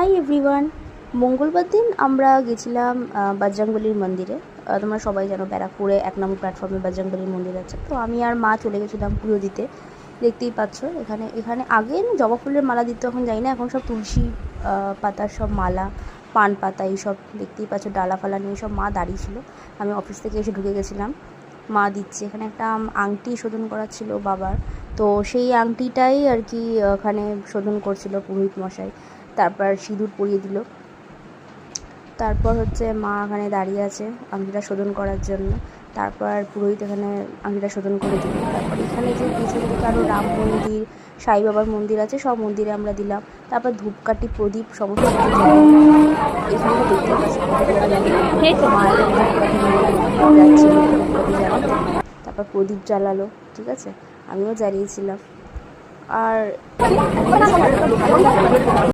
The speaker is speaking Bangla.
Hi everyone. মঙ্গলবার দিন আমরা গেছিলাম বজরংবলীর মন্দিরে। তোমরা সবাই জানো ব্যারাকপুরে 1 নম্বর প্ল্যাটফর্মে বজরংবলীর মন্দির আছে। তো আমি আর মা চলে গেছিলাম পুজো দিতে। দেখতেই পাচ্ছ এখানে আগে জবা ফুলের মালা দিত, এখন যাই না, এখন সব তুলসী পাতার সব মালা, পান পাতা, এইসব দেখতেই পাচ্ছ, ডালা ফালা নিয়ে সব মা দাঁড়িয়ে ছিল। আমি অফিস থেকে এসে ঢুকে গেছিলাম, মা দিচ্ছে। এখানে একটা আংটি শোধন করা ছিল বাবার, তো সেই আংটিটাই আর কি ওখানে শোধন করছিল পুরোহিত মশাই। তারপর সিঁদুর পরিয়ে দিল। তারপর হচ্ছে মা এখানে দাঁড়িয়ে আছে আংটিটা শোধন করার জন্য। তারপর পুরোহিত এখানে আংটিটা শোধন করে দিল। তারপর এখানে যে পিছন দিকে আরও রাম মন্দির, সাই বাবার মন্দির আছে, সব মন্দিরে আমরা দিলাম। তারপর ধূপকাঠি, প্রদীপ সমস্ত কিছু এখানে দেখতে পাচ্ছি। তারপর প্রদীপ জ্বালালো, ঠিক আছে, আমিও জ্বালিয়েছিলাম। আর